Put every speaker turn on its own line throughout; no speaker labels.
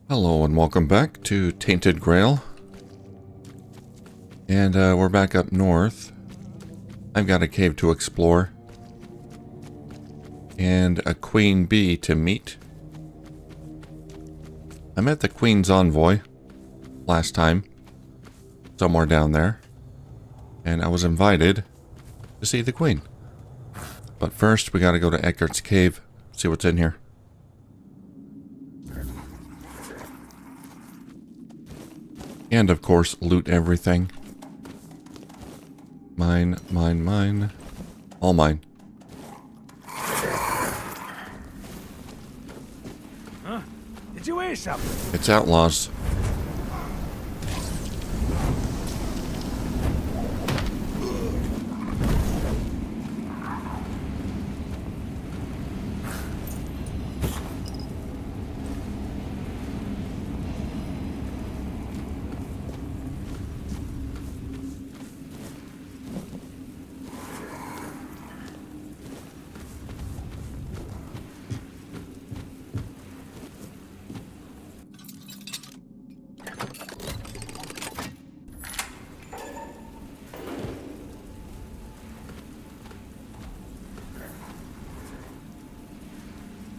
Hello and welcome back to Tainted Grail. And we're back up north. I've got a cave to explore. And a queen bee to meet. I met the queen's envoy last time. Somewhere down there. And I was invited to see the queen. But first we gotta go to Eckert's cave. See what's in here. And of course, loot everything. Mine, mine, mine. All mine.
Huh? Did you hear something?
It's outlaws.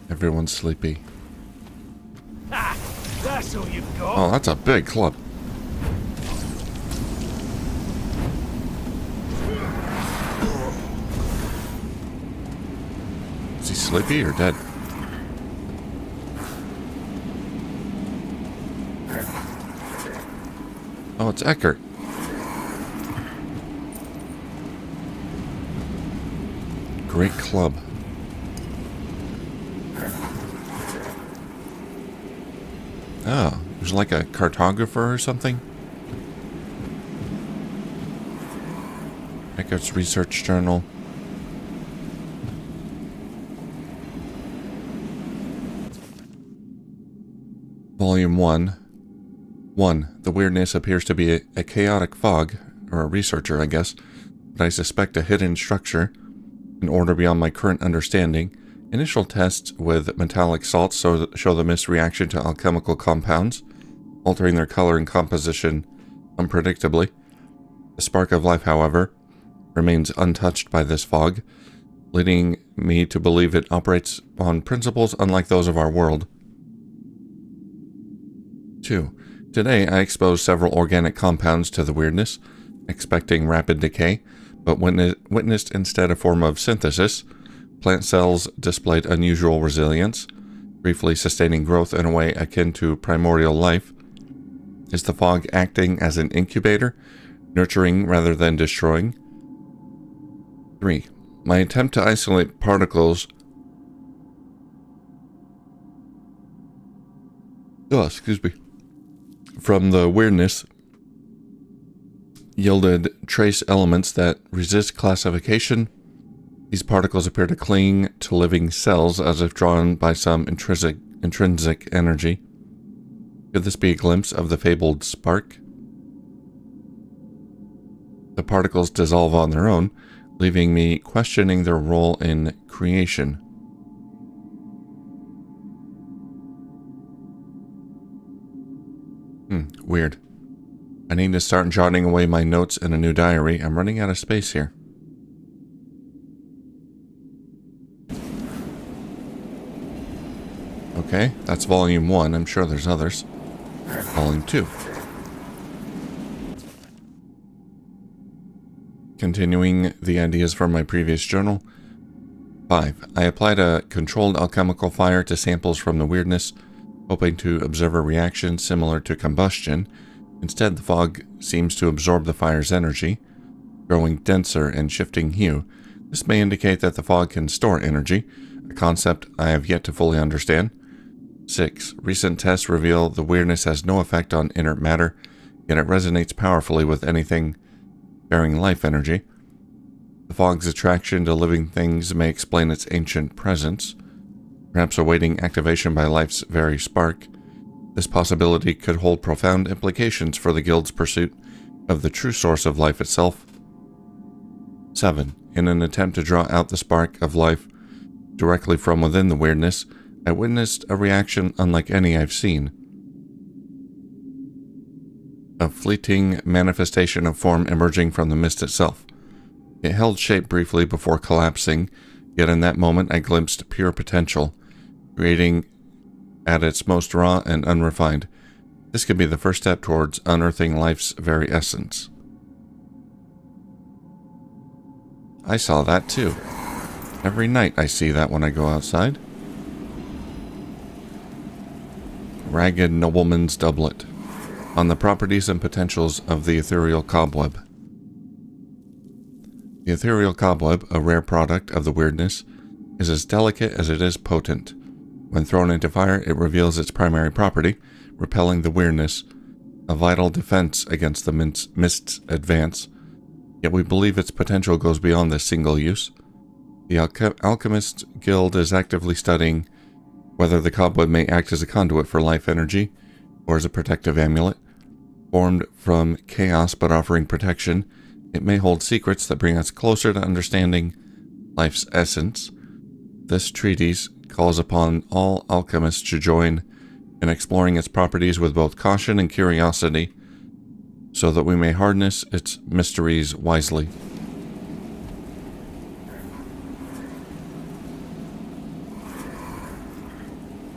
Everyone's sleepy.
Ah, that's all you've got.
Oh, that's a big club. Is he sleepy or dead? Oh, it's Eckert. Great club. Oh, there's like a cartographer or something? Eckert's research journal. Volume 1. 1. The weirdness appears to be a chaotic fog, or a researcher, I guess, but I suspect a hidden structure, an order beyond my current understanding. Initial tests with metallic salts show the mist reaction to alchemical compounds, altering their color and composition unpredictably. The spark of life, however, remains untouched by this fog, leading me to believe it operates on principles unlike those of our world. 2. Today, I exposed several organic compounds to the weirdness, expecting rapid decay, but witnessed instead a form of synthesis. Plant cells displayed unusual resilience, briefly sustaining growth in a way akin to primordial life. Is the fog acting as an incubator, nurturing rather than destroying? 3. My attempt to isolate particles from the weirdness yielded trace elements that resist classification. These particles appear to cling to living cells as if drawn by some intrinsic energy. Could this be a glimpse of the fabled spark? The particles dissolve on their own, leaving me questioning their role in creation. Weird. I need to start jotting away my notes in a new diary. I'm running out of space here. Okay, that's volume 1. I'm sure there's others. Volume 2. Continuing the ideas from my previous journal. 5. I applied a controlled alchemical fire to samples from the weirdness, hoping to observe a reaction similar to combustion. Instead, the fog seems to absorb the fire's energy, growing denser and shifting hue. This may indicate that the fog can store energy, a concept I have yet to fully understand. 6. Recent tests reveal the weirdness has no effect on inert matter, yet it resonates powerfully with anything bearing life energy. The fog's attraction to living things may explain its ancient presence, perhaps awaiting activation by life's very spark. This possibility could hold profound implications for the guild's pursuit of the true source of life itself. 7. In an attempt to draw out the spark of life directly from within the weirdness, I witnessed a reaction unlike any I've seen. a fleeting manifestation of form emerging from the mist itself. It held shape briefly before collapsing, yet in that moment I glimpsed pure potential, creating at its most raw and unrefined. This could be the first step towards unearthing life's very essence. I saw that too. Every night I see that when I go outside. Ragged nobleman's doublet. On the properties and potentials of the ethereal cobweb. The ethereal cobweb, a rare product of the weirdness, is as delicate as it is potent. When thrown into fire, it reveals its primary property, repelling the weirdness, a vital defense against the mist's advance. Yet we believe its potential goes beyond this single use. The Alchemist Guild is actively studying whether the cobweb may act as a conduit for life energy, or as a protective amulet. Formed from chaos but offering protection, it may hold secrets that bring us closer to understanding life's essence. This treatise calls upon all alchemists to join in exploring its properties with both caution and curiosity, so that we may harness its mysteries wisely.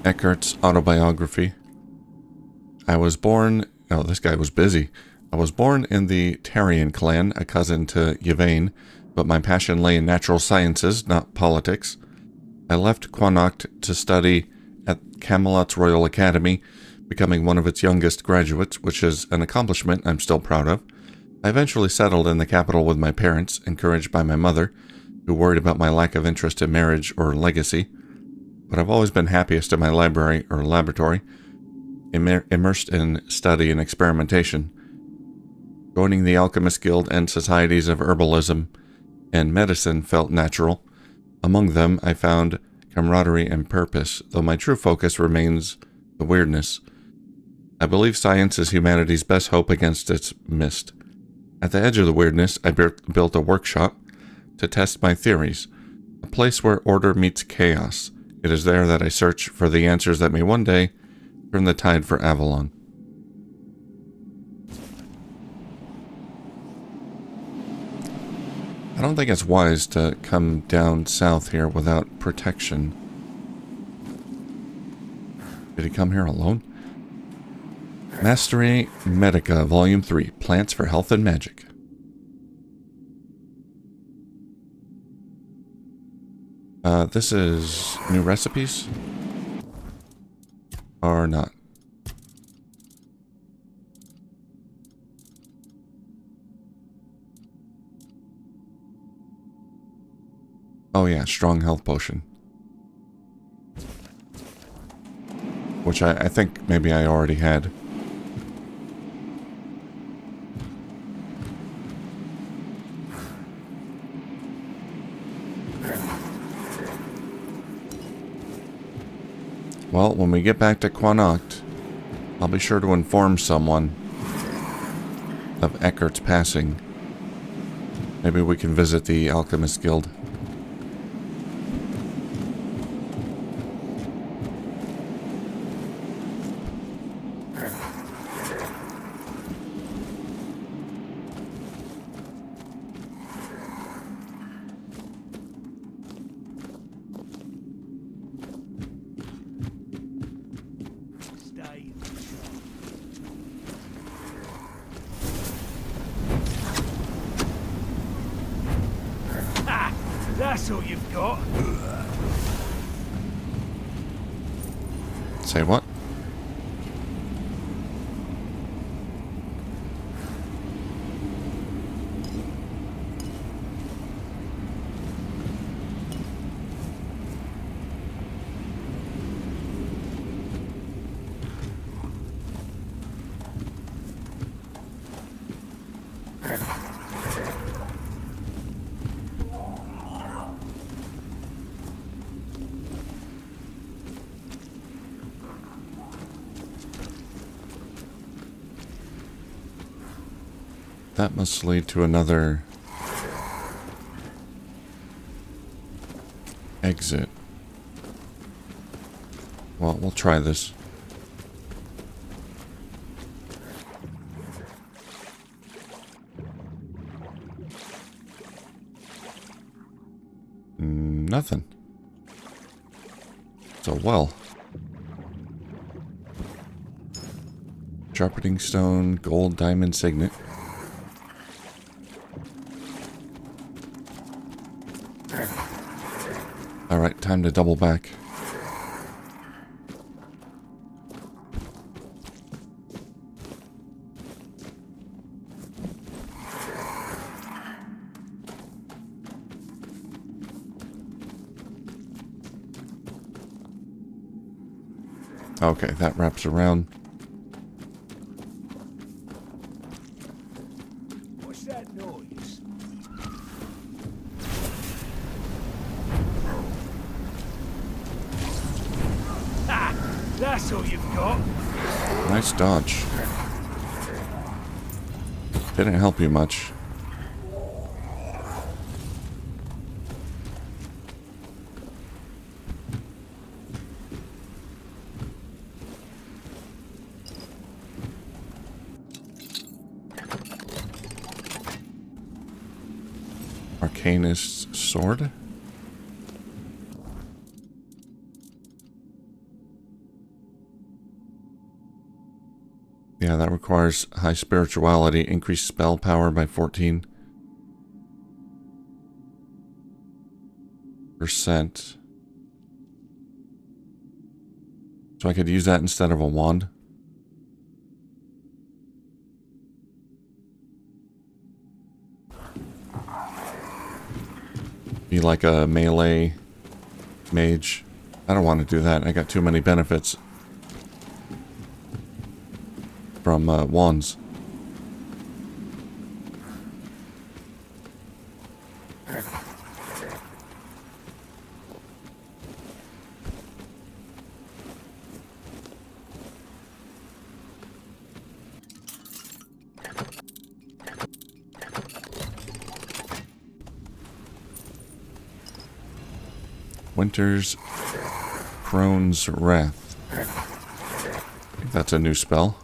Eckart's autobiography. I was born... Oh, this guy was busy. I was born in the Tarian clan, a cousin to Yvain, but my passion lay in natural sciences, not politics. I left Connacht to study at Camelot's Royal Academy, becoming one of its youngest graduates, which is an accomplishment I'm still proud of. I eventually settled in the capital with my parents, encouraged by my mother, who worried about my lack of interest in marriage or legacy. But I've always been happiest in my library or laboratory, immersed in study and experimentation. Joining the Alchemist Guild and societies of herbalism and medicine felt natural. Among them, I found camaraderie and purpose, though my true focus remains the weirdness. I believe science is humanity's best hope against its mist. At the edge of the weirdness, I built a workshop to test my theories, a place where order meets chaos. It is there that I search for the answers that may one day turn the tide for Avalon. I don't think it's wise to come down south here without protection. Did he come here alone? Mastery Medica, Volume 3, Plants for Health and Magic. This is new recipes? Or not? Oh yeah, strong health potion. Which I think maybe I already had. Well, when we get back to Connacht, I'll be sure to inform someone of Eckart's passing. Maybe we can visit the Alchemist Guild.
That's all you've got.
Say what? That must lead to another exit. Well, we'll try this. Nothing. So, well. Sharpening stone, gold, diamond, signet. Alright, time to double back. Okay, that wraps around.
What's that noise? Ha! That's all you've got.
Nice dodge. Didn't help you much. Arcanist's sword. Yeah, that requires high spirituality, increased spell power by 14%. So I could use that instead of a wand. Be like a melee mage. I don't want to do that. I got too many benefits from wands. Winter's Crone's Wrath. I think that's a new spell.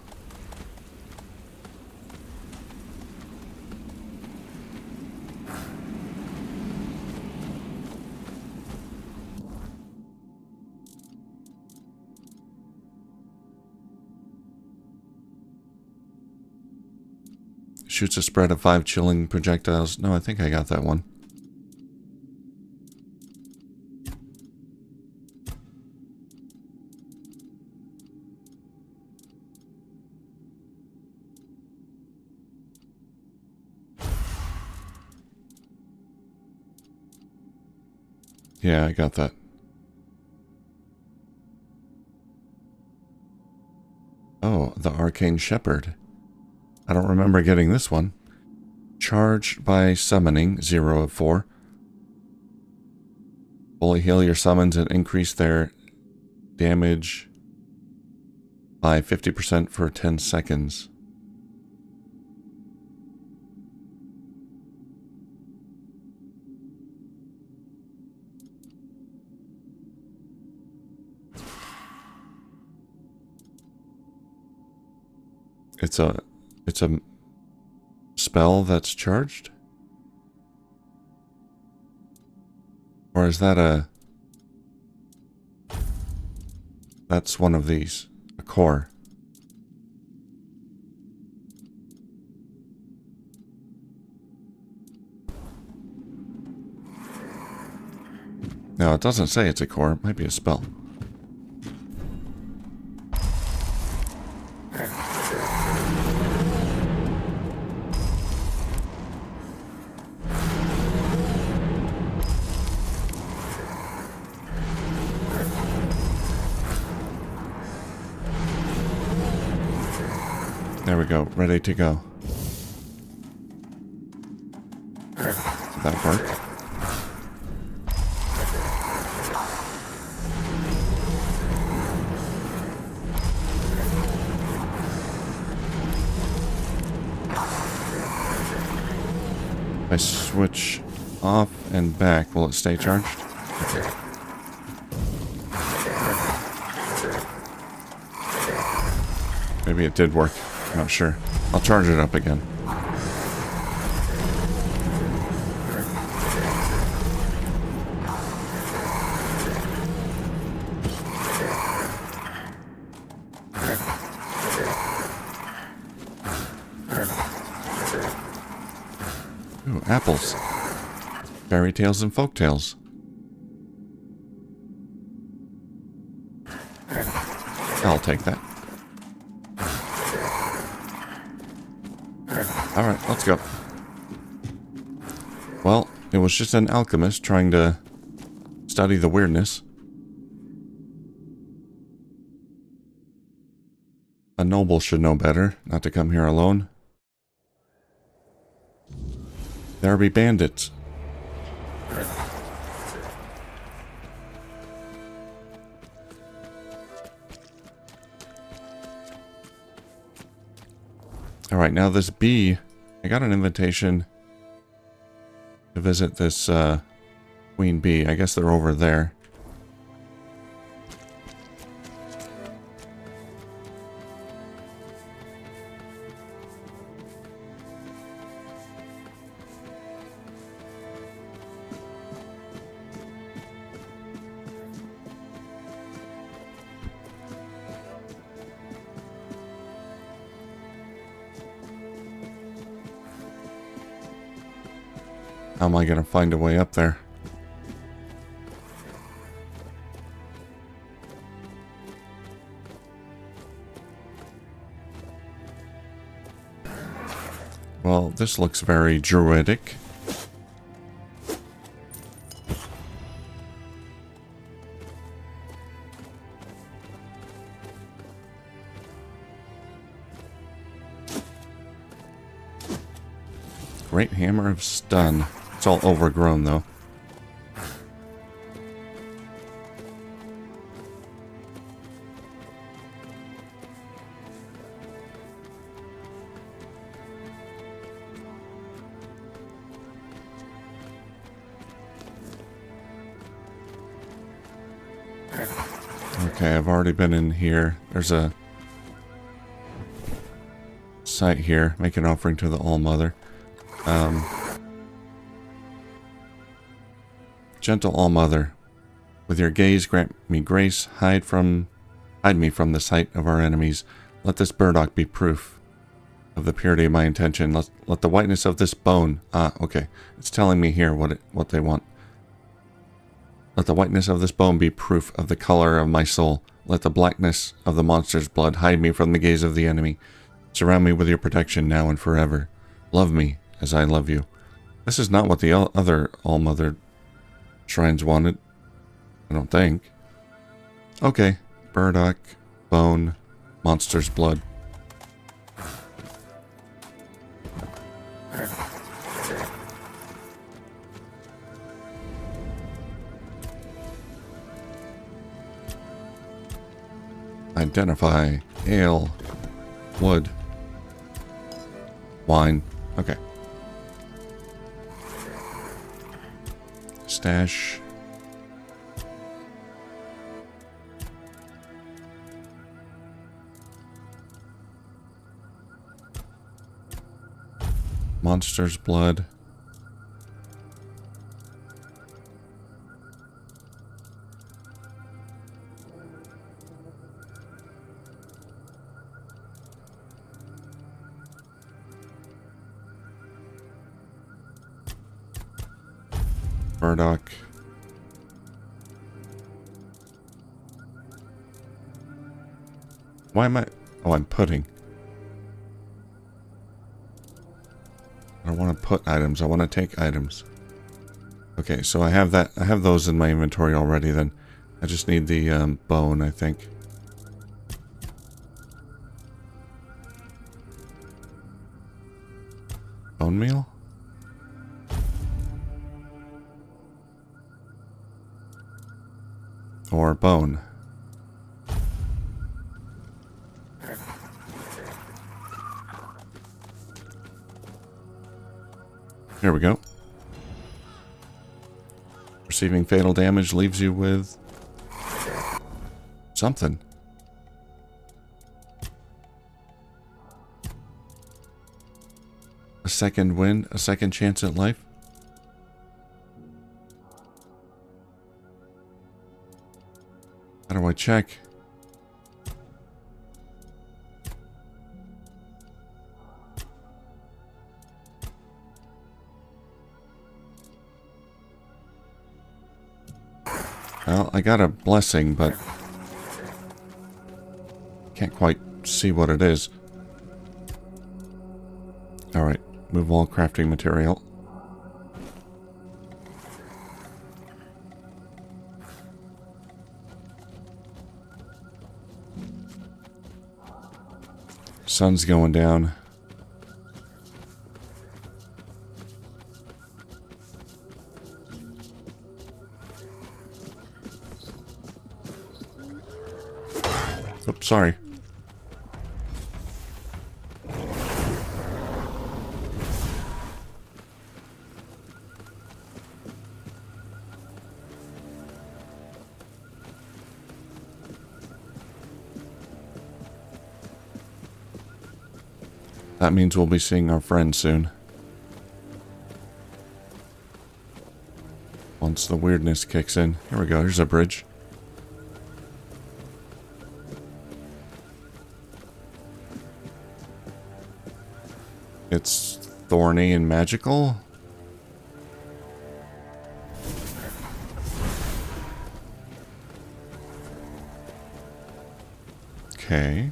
Shoots a spread of 5 chilling projectiles. No, I think I got that one. Yeah, I got that. Oh, the Arcane Shepherd. I don't remember getting this one. Charged by summoning, 0 of 4. Fully heal your summons and increase their damage by 50% for 10 seconds. It's a spell that's charged? Or is that a... That's one of these. A core. No, it doesn't say it's a core. It might be a spell. There we go, ready to go. Did that work? If I switch off and back, will it stay charged? Okay. Maybe it did work. I'm not sure. I'll charge it up again. Ooh, apples. Fairy tales and folk tales. I'll take that. Alright, let's go. Well, it was just an alchemist trying to study the weirdness. A noble should know better, not to come here alone. There be bandits. Alright, now this bee. I got an invitation to visit this queen bee. I guess they're over there. How am I going to find a way up there? Well, this looks very druidic. Great hammer of stun. It's all overgrown, though. Okay, I've already been in here. There's a site here. Make an offering to the All-Mother. Gentle All-Mother, with your gaze grant me grace, hide me from the sight of our enemies. Let this burdock be proof of the purity of my intention. Let the whiteness of this bone... okay. It's telling me here what they want. Let the whiteness of this bone be proof of the color of my soul. Let the blackness of the monster's blood hide me from the gaze of the enemy. Surround me with your protection now and forever. Love me as I love you. This is not what the other All-Mother shrines wanted. I don't think. Okay. Burdock, bone, monster's blood. Identify. Ale. Wood. Wine. Okay. Stash. Monster's blood. Burdock. Why am I... Oh, I'm putting. I don't want to put items. I want to take items. Okay, so I have that. I have those in my inventory already then. I just need the bone, I think. Bone meal? Or bone. Here we go. Receiving fatal damage leaves you with something. A second win, a second chance at life. How do I check? Well, I got a blessing, but can't quite see what it is. Alright, move all crafting material. Sun's going down. Oops, sorry. That means we'll be seeing our friend soon. Once the weirdness kicks in. Here we go, here's a bridge. It's thorny and magical. Okay.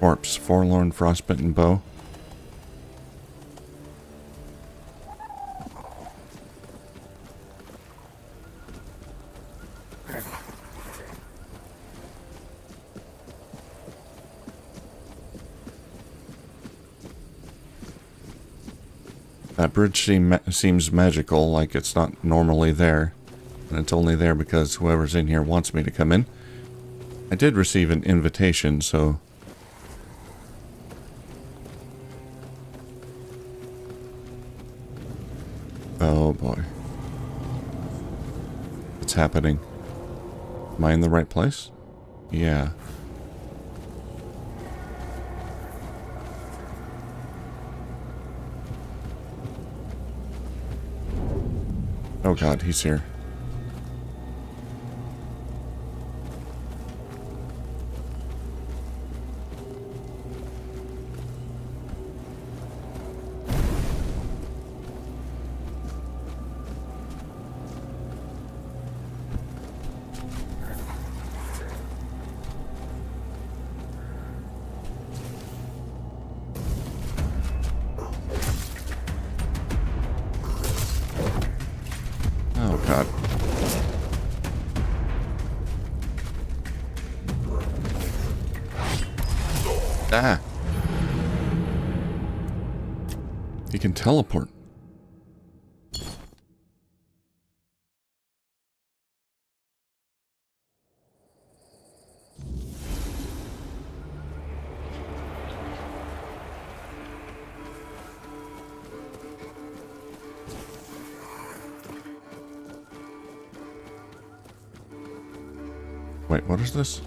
Corpse, forlorn, frostbitten bow. That bridge seems magical, like it's not normally there. And it's only there because whoever's in here wants me to come in. I did receive an invitation, so... Oh boy. What's happening? Am I in the right place? Yeah. Oh god, he's here. Oh god. Ah. He can teleport. Wait, what is this?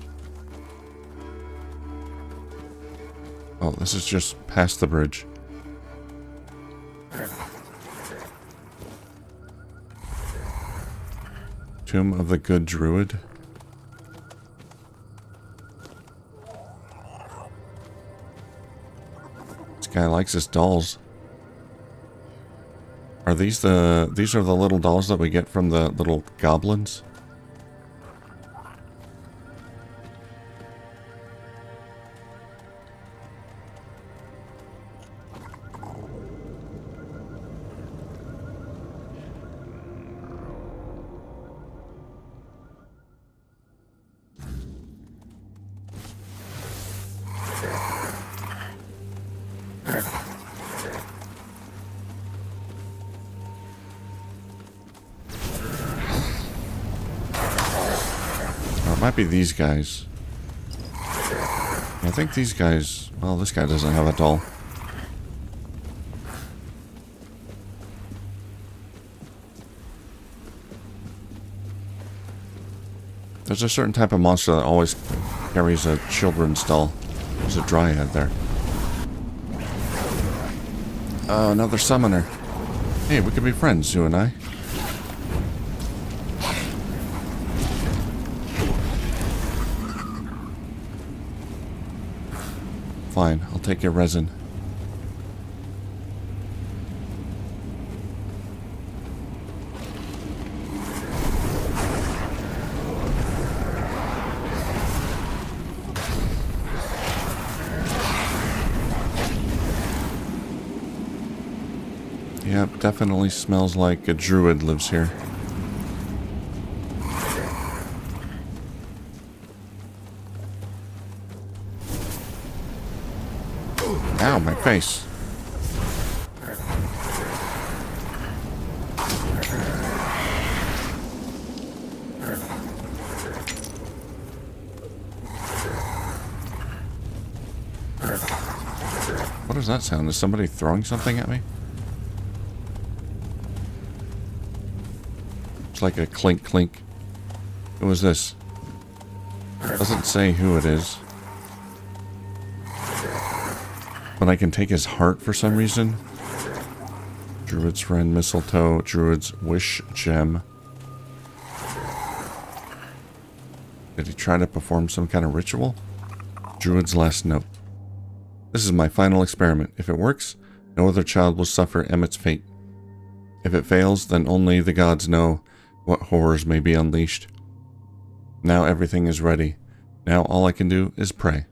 Oh, this is just past the bridge. Tomb of the Good Druid. This guy likes his dolls. Are these are the little dolls that we get from the little goblins? It might be these guys. I think these guys... Well, this guy doesn't have a doll. There's a certain type of monster that always carries a children's doll. There's a dryad there. Oh, another summoner. Hey, we could be friends, you and I. Fine, I'll take your resin. Definitely smells like a druid lives here. Ow, my face. What does that sound? Is somebody throwing something at me? It's like a clink clink. Who is this? Doesn't say who it is. But I can take his heart for some reason. Druid's friend, mistletoe, Druid's wish gem. Did he try to perform some kind of ritual? Druid's last note. This is my final experiment. If it works, no other child will suffer Emmett's fate. If it fails, then only the gods know what horrors may be unleashed. Now everything is ready. Now all I can do is pray.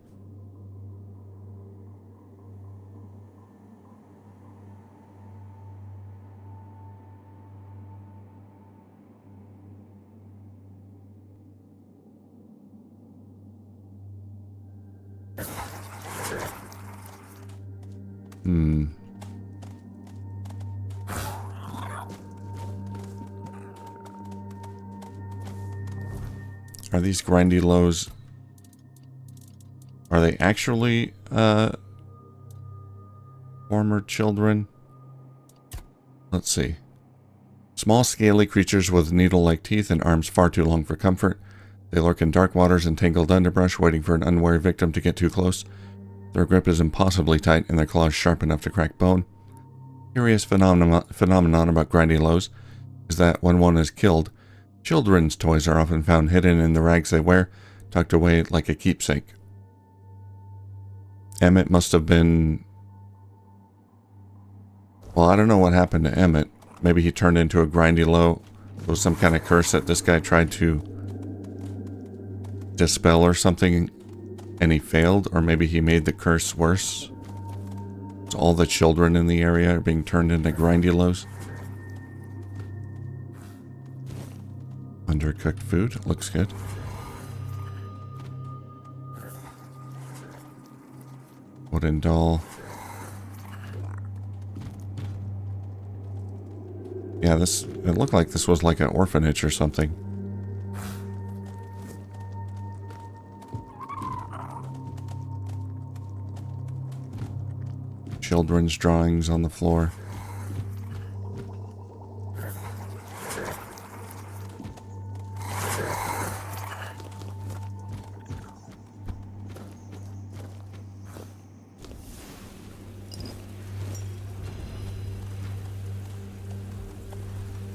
Are these grindy lows? Are they actually former children? Let's see. Small scaly creatures with needle-like teeth and arms far too long for comfort. They lurk in dark waters and tangled underbrush, waiting for an unwary victim to get too close. Their grip is impossibly tight and their claws sharp enough to crack bone. Curious phenomenon about grindy lows is that when one is killed, children's toys are often found hidden in the rags they wear, tucked away like a keepsake. Emmett must have been... Well, I don't know what happened to Emmett. Maybe he turned into a grindy low. It was some kind of curse that this guy tried to dispel or something, and he failed. Or maybe he made the curse worse. So all the children in the area are being turned into grindy lows. Undercooked food. Looks good. Wooden doll. Yeah, it looked like this was like an orphanage or something. Children's drawings on the floor.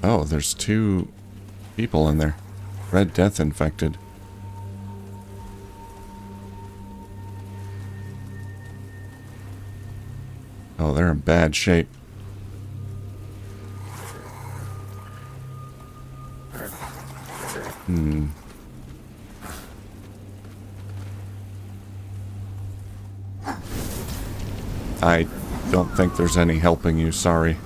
Oh, there's 2 people in there. Red Death infected. Oh, they're in bad shape. I don't think there's any helping you, sorry.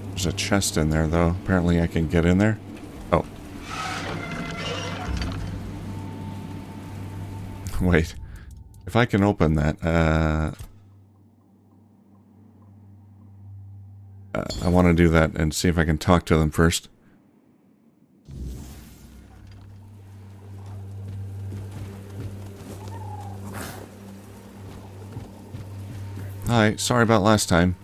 There's a chest in there, though. Apparently I can get in there. Oh. Wait. If I can open that, I want to do that and see if I can talk to them first. Hi, sorry about last time.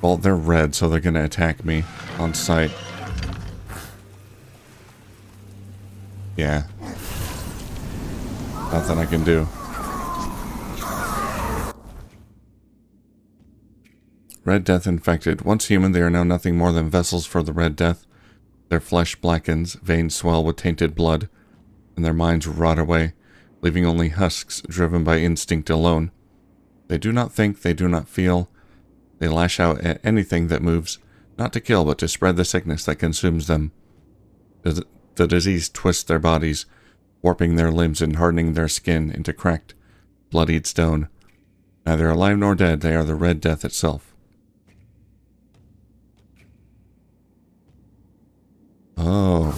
Well, they're red, so they're gonna attack me on sight. Yeah. Nothing I can do. Red Death infected. Once human, they are now nothing more than vessels for the Red Death. Their flesh blackens, veins swell with tainted blood, and their minds rot away, leaving only husks driven by instinct alone. They do not think, they do not feel. They lash out at anything that moves, Not to kill, but to spread the sickness that consumes them. The disease twists their bodies, warping their limbs and hardening their skin into cracked, bloodied stone. Neither alive nor dead, they are the Red Death itself. Oh.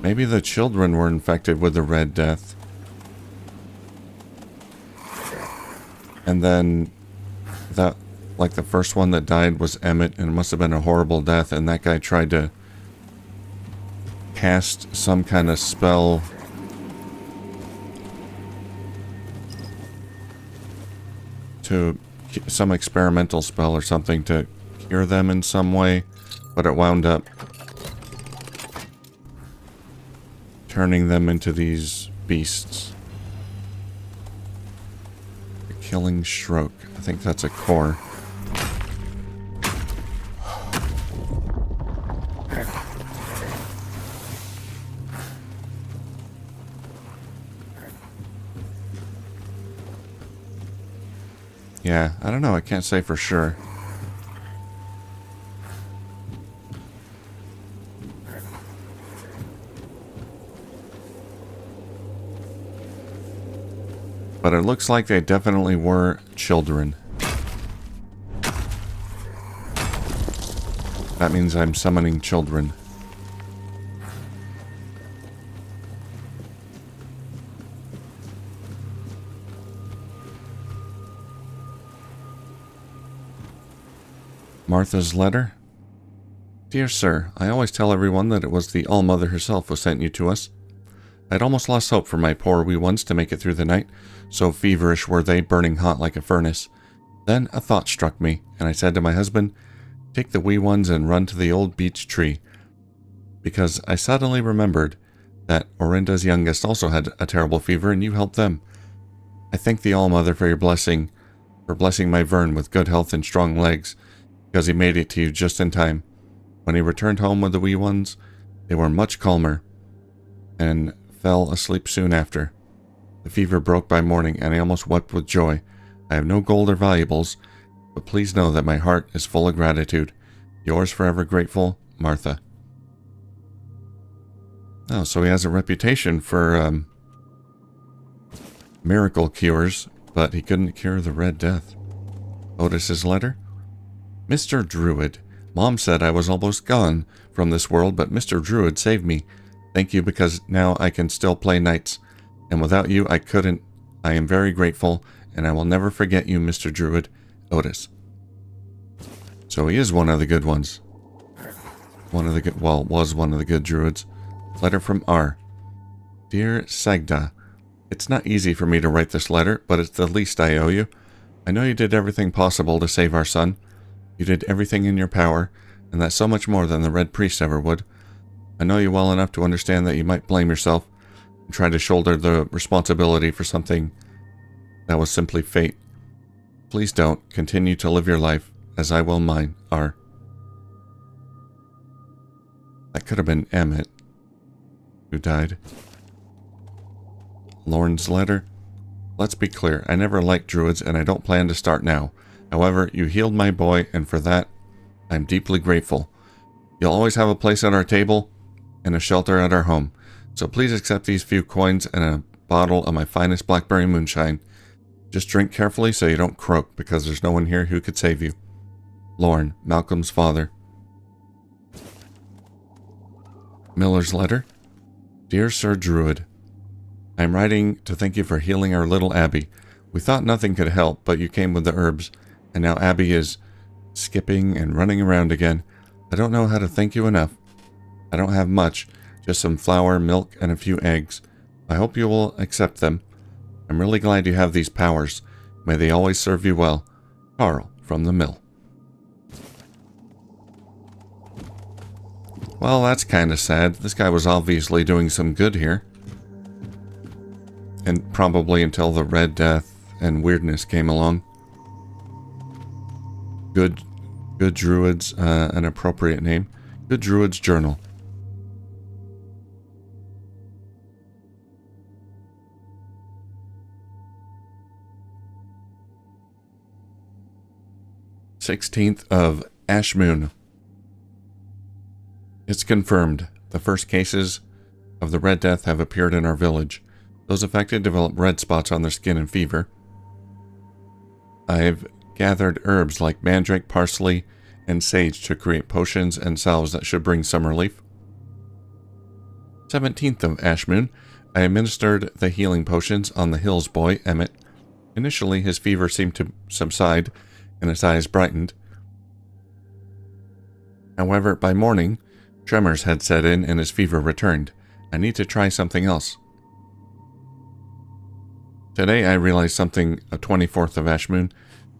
Maybe the children were infected with the Red Death. And then that, like the first one that died was Emmett, and it must have been a horrible death, and that guy tried to cast some kind of spell to some experimental spell or something to cure them in some way, but it wound up turning them into these beasts. The Killing Stroke. I think that's a core. Yeah, I don't know. I can't say for sure. But it looks like they definitely were children. That means I'm summoning children. Martha's letter. Dear sir, I always tell everyone that it was the All-Mother herself who sent you to us. I'd almost lost hope for my poor wee ones to make it through the night, so feverish were they, burning hot like a furnace. Then a thought struck me, and I said to my husband, take the wee ones and run to the old beech tree, because I suddenly remembered that Orinda's youngest also had a terrible fever, and you helped them. I thank the All-Mother for your blessing, for blessing my Vern with good health and strong legs, because he made it to you just in time. When he returned home with the wee ones, they were much calmer, and fell asleep soon after. The fever broke by morning, and I almost wept with joy. I have no gold or valuables, but please know that my heart is full of gratitude. Yours forever grateful, Martha. Oh, so he has a reputation for miracle cures, but he couldn't cure the Red Death. Otis's letter. Mr. Druid, Mom said I was almost gone from this world, but Mr. Druid saved me. Thank you, because now I can still play knights, and without you I couldn't. I am very grateful, and I will never forget you, Mr. Druid. Otis. So he is one of the good ones. One of the good, well, was one of the good druids. Letter from R. Dear Sagda, it's not easy for me to write this letter, but it's the least I owe you. I know you did everything possible to save our son. You did everything in your power, and that's so much more than the Red Priest ever would. I know you well enough to understand that you might blame yourself and try to shoulder the responsibility for something that was simply fate. Please don't. Continue to live your life, as I will mine, R. That could have been Emmett, who died. Lorne's letter. Let's be clear, I never liked druids, and I don't plan to start now. However, you healed my boy, and for that, I'm deeply grateful. You'll always have a place at our table and a shelter at our home, so please accept these few coins and a bottle of my finest blackberry moonshine. Just drink carefully so you don't croak, because there's no one here who could save you. Lorne, Malcolm's father. Miller's letter. Dear Sir Druid, I am writing to thank you for healing our little Abby. We thought nothing could help, but you came with the herbs, and now Abby is skipping and running around again. I don't know how to thank you enough. I don't have much, just some flour, milk, and a few eggs. I hope you will accept them. I'm really glad you have these powers. May they always serve you well. Carl, from the mill. Well, that's kind of sad. This guy was obviously doing some good here. And probably until the Red Death and weirdness came along. Good Druids, an appropriate name. Good Druid's Journal. 16th of Ash Moon. It's confirmed. The first cases of the Red Death have appeared in our village. Those affected develop red spots on their skin and fever. I've gathered herbs like mandrake, parsley, and sage to create potions and salves that should bring some relief. 17th of Ash Moon. I administered the healing potions on the Hills boy, Emmett. Initially, his fever seemed to subside and his eyes brightened. However, by morning, tremors had set in and his fever returned. I need to try something else. Today I realized something, 24th of Ash Moon.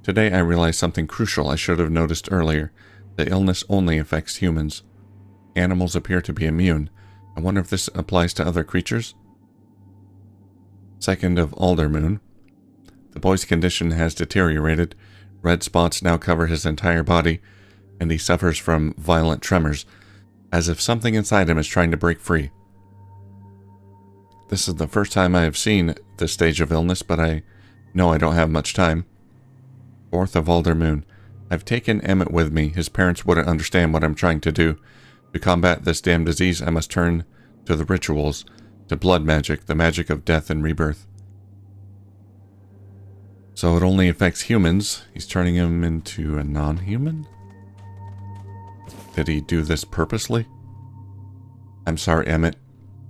Today I realized something crucial I should have noticed earlier. The illness only affects humans. Animals appear to be immune. I wonder if this applies to other creatures? 2nd of Alder Moon. The boy's condition has deteriorated. Red spots now cover his entire body, and he suffers from violent tremors, as if something inside him is trying to break free. This is the first time I have seen this stage of illness, but I know I don't have much time. 4th of Alder Moon. I've taken Emmett with me. His parents wouldn't understand what I'm trying to do. To combat this damn disease, I must turn to the rituals, to blood magic, the magic of death and rebirth. So it only affects humans. He's turning him into a non-human? Did he do this purposely? I'm sorry, Emmett.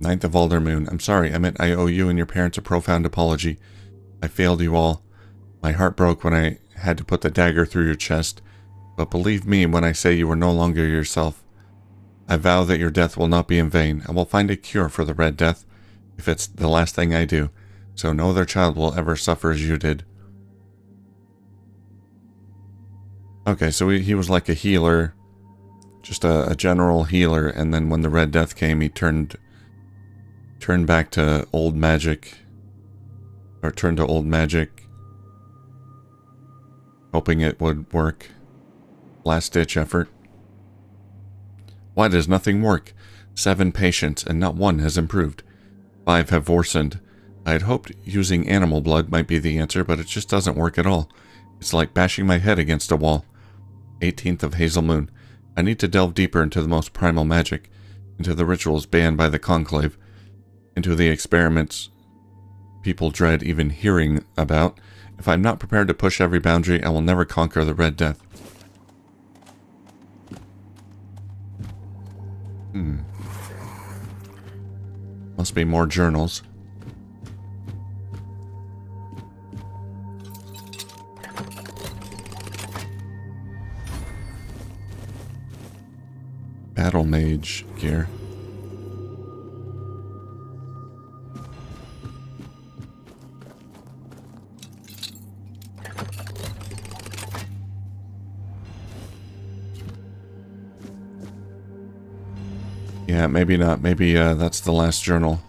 9th of Alder Moon. I'm sorry, Emmett. I owe you and your parents a profound apology. I failed you all. My heart broke when I had to put the dagger through your chest. But believe me when I say you are no longer yourself. I vow that your death will not be in vain. I will find a cure for the Red Death, if it's the last thing I do, so no other child will ever suffer as you did. Okay, so he was like a healer, just a general healer, and then when the Red Death came, he turned back to old magic, or turned to old magic, hoping it would work. Last-ditch effort. Why does nothing work? 7 patients, and not one has improved. 5 have worsened. I had hoped using animal blood might be the answer, but it just doesn't work at all. It's like bashing my head against a wall. 18th of Hazel Moon. I need to delve deeper into the most primal magic, into the rituals banned by the Conclave, into the experiments people dread even hearing about. If I'm not prepared to push every boundary, I will never conquer the Red Death. Must be more journals. Battle mage gear. Yeah, maybe not. Maybe that's the last journal.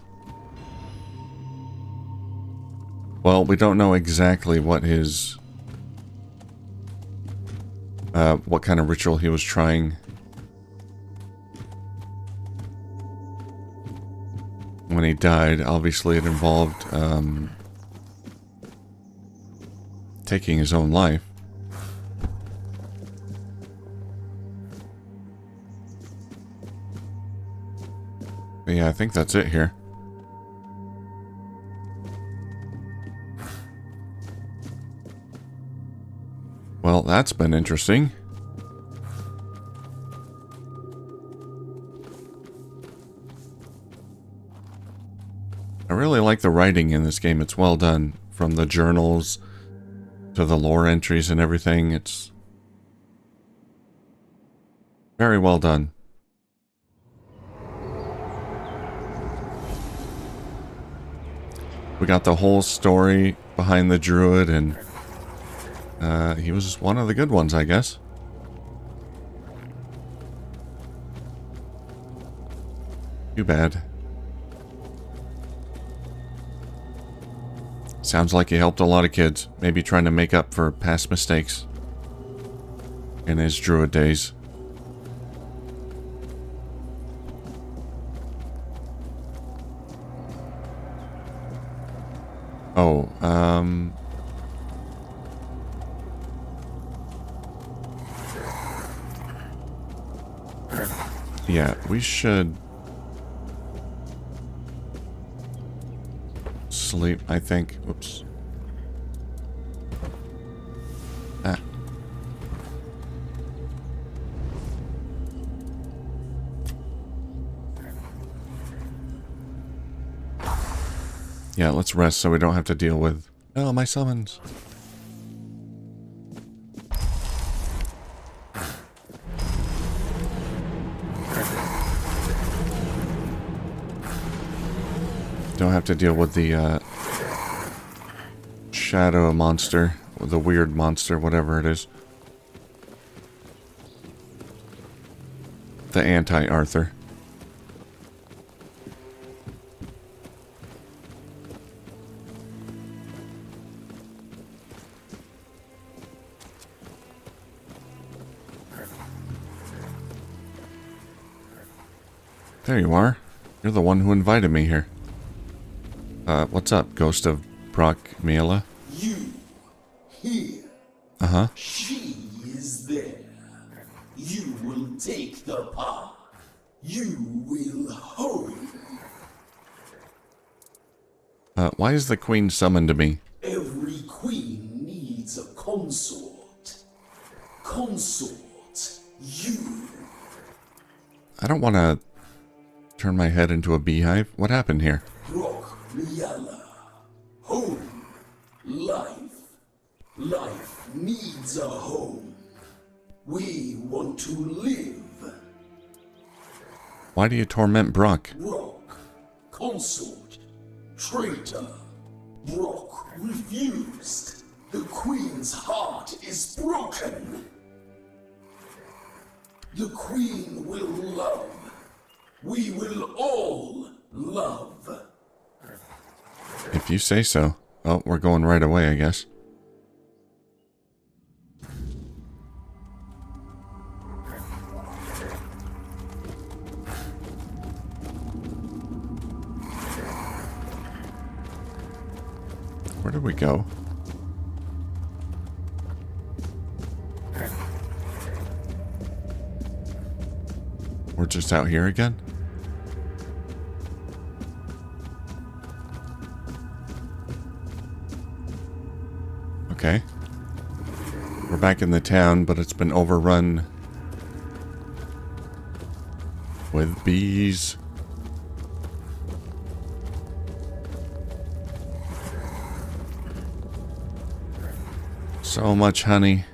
Well, we don't know exactly what his... what kind of ritual he was trying. When he died, obviously it involved taking his own life. But yeah, I think that's it here. Well, that's been interesting. I really like the writing in this game. It's well done. From the journals to the lore entries and everything. It's very well done. We got the whole story behind the Druid, and he was one of the good ones, I guess. Too bad. Sounds like he helped a lot of kids, maybe trying to make up for past mistakes in his Druid days. Oh, Yeah, we should sleep, I think. Oops. Ah. Yeah, let's rest so we don't have to deal with... Oh, my summons. Don't have to deal with the shadow monster, or the weird monster, whatever it is. The anti-Arthur. There you are. You're the one who invited me here. What's up, Ghost of Brock Mela?
You here.
Uh-huh.
She is there. You will take the path. You will home.
Why is the queen summoned to me?
Every queen needs a consort. Consort, you.
I don't want to turn my head into a beehive. What happened here?
Brock Mela. Home. Life. Life needs a home. We want to live.
Why do you torment Brock?
Brock. Consort. Traitor. Brock refused. The queen's heart is broken. The queen will love. We will all love.
If you say so. Oh, we're going right away, I guess. Where did we go? We're just out here again? Okay. We're back in the town, but it's been overrun with bees. So much honey.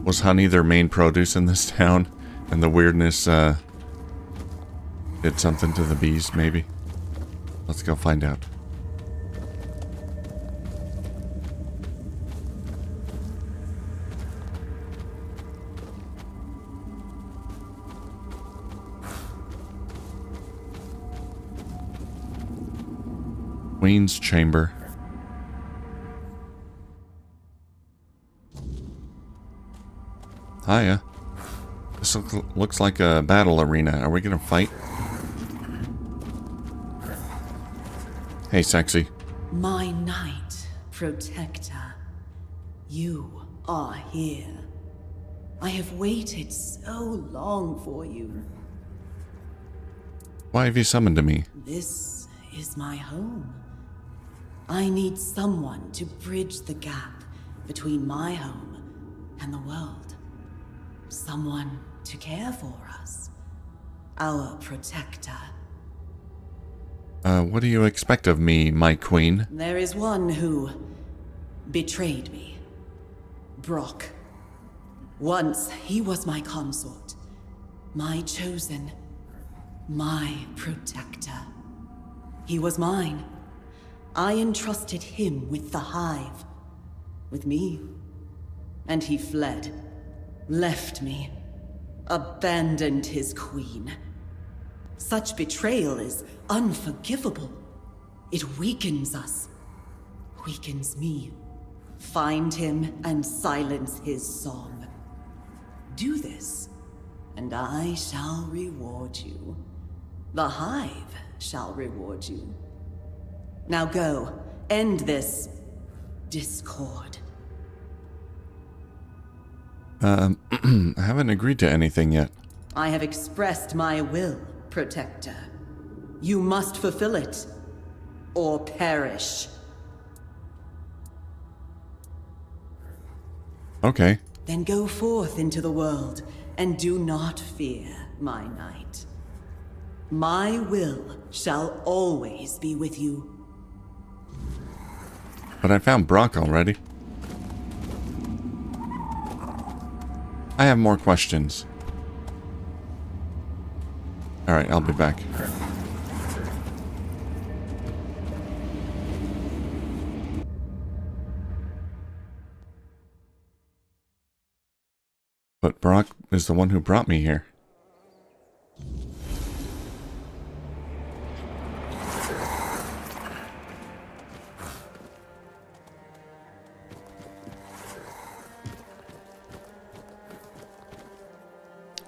Was honey their main produce in this town? And the weirdness, did something to the bees, maybe? Let's go find out. Queen's Chamber. Hiya. This looks like a battle arena. Are we gonna fight? Hey, sexy.
My knight, protector, you are here. I have waited so long for you.
Why have you summoned to me?
This is my home. I need someone to bridge the gap between my home and the world. Someone to care for us. Our protector.
What do you expect of me, my queen?
There is one who betrayed me. Brock. Once he was my consort. My chosen. My protector. He was mine. I entrusted him with the hive. With me. And he fled. Left me. Abandoned his queen. Such betrayal is unforgivable. It weakens us. Weakens me. Find him and silence his song. Do this, and I shall reward you. The hive shall reward you. Now go, end this discord.
I haven't agreed to anything yet.
I have expressed my will, Protector. You must fulfill it, or perish.
Okay.
Then go forth into the world, and do not fear, my knight. My will shall always be with you.
But I found Brock already. I have more questions. Alright, I'll be back. But Brock is the one who brought me here.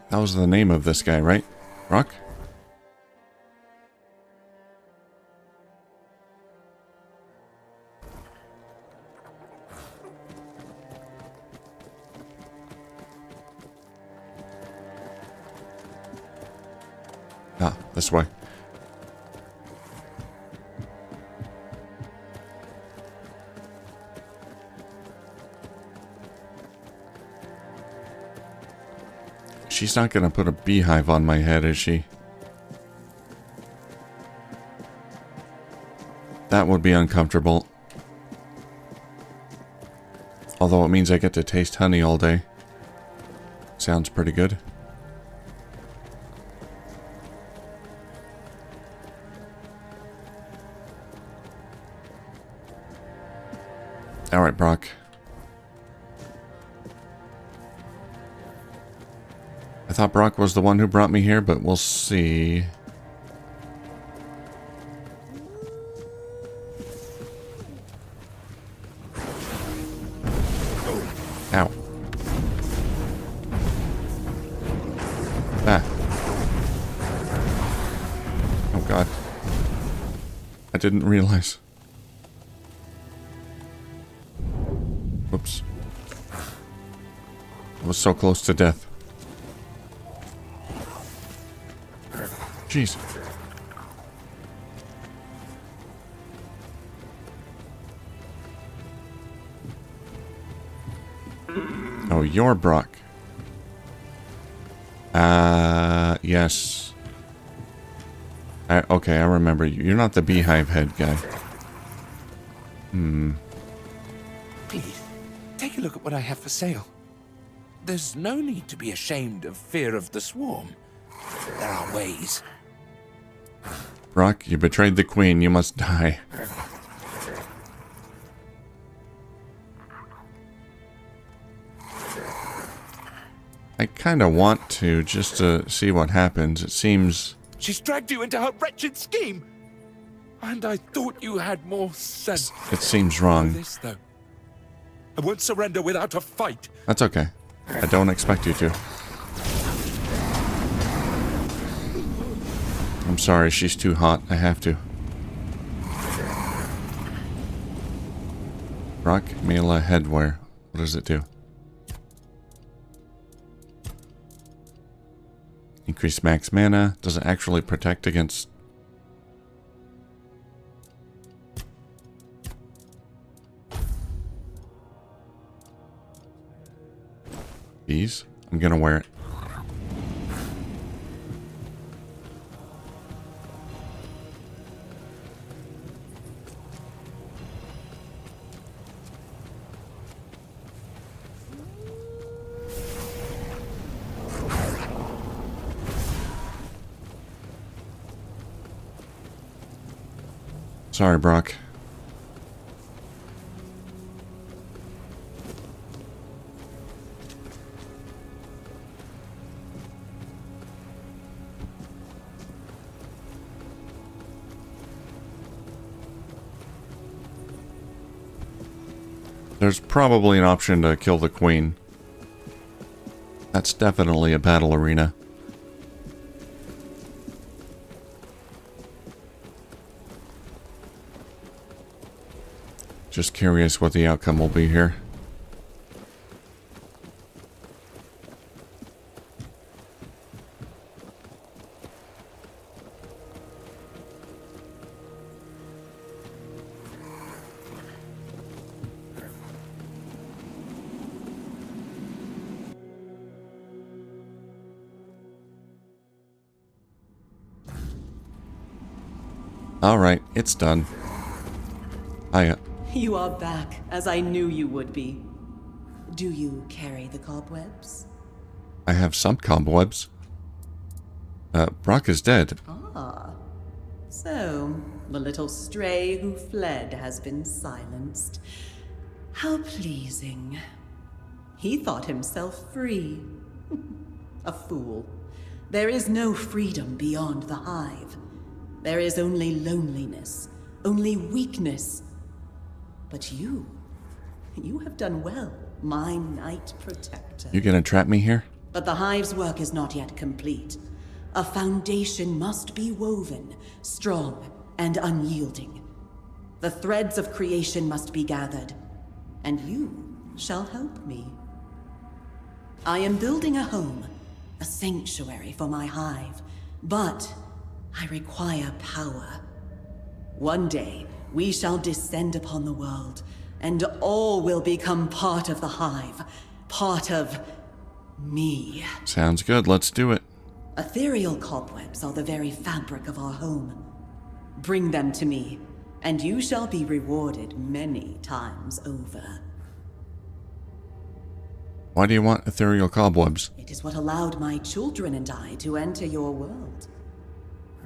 That was the name of this guy, right? Brock? Ah, this way. She's not gonna put a beehive on my head, is she? That would be uncomfortable. Although it means I get to taste honey all day. Sounds pretty good. Alright, Brock. I thought Brock was the one who brought me here, but we'll see. Ow. Ah. Oh god. I didn't realize. Whoops. I was so close to death. Jeez. Oh, you're Brock. Yes. Okay, I remember you. You're not the beehive head guy.
Please, take a look at what I have for sale. There's no need to be ashamed of fear of the swarm. There are ways.
Brock, you betrayed the queen. You must die. I kind of want to, just to see what happens. It seems...
She's dragged you into her wretched scheme. And I thought you had more sense.
It seems wrong.
This, though. I won't surrender without a fight.
That's okay. I don't expect you to. I'm sorry, she's too hot. I have to. Brock, Mela, headwear. What does it do? Increase max mana. Does it actually protect against... bees? I'm gonna wear it. Sorry, Brock. There's probably an option to kill the queen. That's definitely a battle arena. Just curious what the outcome will be here. Alright, it's done.
You are back, as I knew you would be. Do you carry the cobwebs?
I have some cobwebs. Brock is dead.
Ah. So, the little stray who fled has been silenced. How pleasing. He thought himself free. A fool. There is no freedom beyond the hive. There is only loneliness, only weakness. But you have done well, my Knight Protector.
You gonna trap me here?
But the hive's work is not yet complete. A foundation must be woven, strong and unyielding. The threads of creation must be gathered, and you shall help me. I am building a home, a sanctuary for my hive, but I require power. One day, we shall descend upon the world, and all will become part of the hive, part of me.
Sounds good, let's do it.
Ethereal cobwebs are the very fabric of our home. Bring them to me, and you shall be rewarded many times over.
Why do you want ethereal cobwebs?
It is what allowed my children and I to enter your world.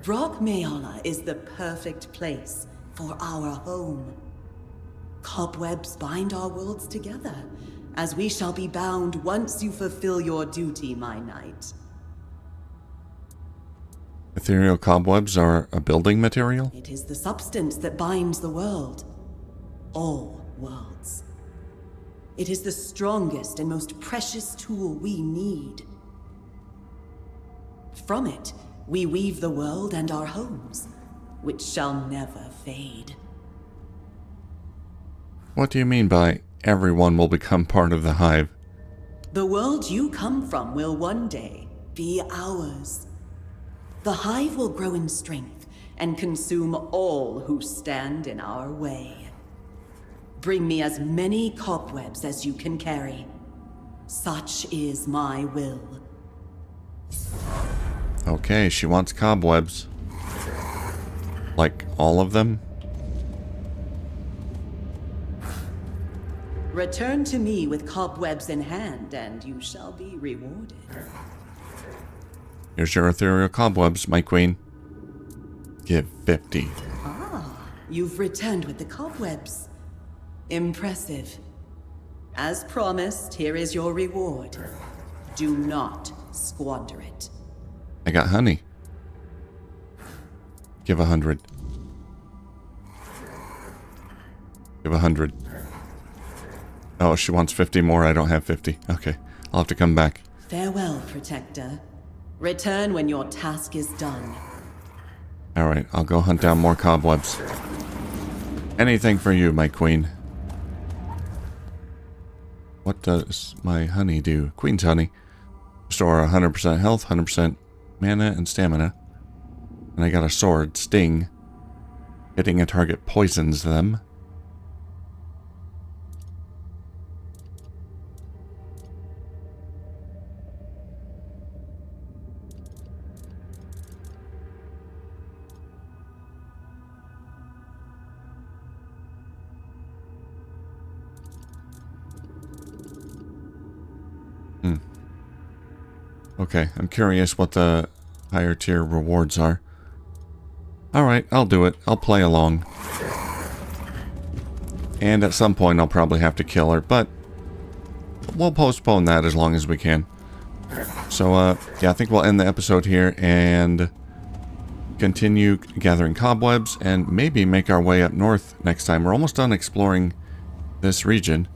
Brock Mayala is the perfect place for our home. Cobwebs bind our worlds together, as we shall be bound once you fulfill your duty, my knight.
Ethereal cobwebs are a building material?
It is the substance that binds the world. All worlds. It is the strongest and most precious tool we need. From it, we weave the world and our homes, which shall never fade.
What do you mean by everyone will become part of the hive?
The world you come from will one day be ours. The hive will grow in strength and consume all who stand in our way. Bring me as many cobwebs as you can carry. Such is my will.
Okay, she wants cobwebs. Like all of them?
Return to me with cobwebs in hand, and you shall be rewarded.
Here's your ethereal cobwebs, my queen. Give 50.
You've returned with the cobwebs. Impressive. As promised, here is your reward. Do not squander it.
I got honey. Give 100. Give 100. Oh, she wants 50 more. I don't have 50. Okay, I'll have to come back.
Farewell, Protector. Return when your task is done.
Alright, I'll go hunt down more cobwebs. Anything for you, my queen. What does my honey do? Queen's honey. Restore 100% health, 100% mana, and stamina. And I got a sword, Sting. Hitting a target poisons them. Okay, I'm curious what the higher tier rewards are. Alright, I'll do it. I'll play along. And at some point I'll probably have to kill her, but we'll postpone that as long as we can. So, yeah, I think we'll end the episode here and continue gathering cobwebs and maybe make our way up north next time. We're almost done exploring this region.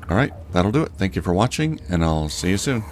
Alright, that'll do it. Thank you for watching, and I'll see you soon.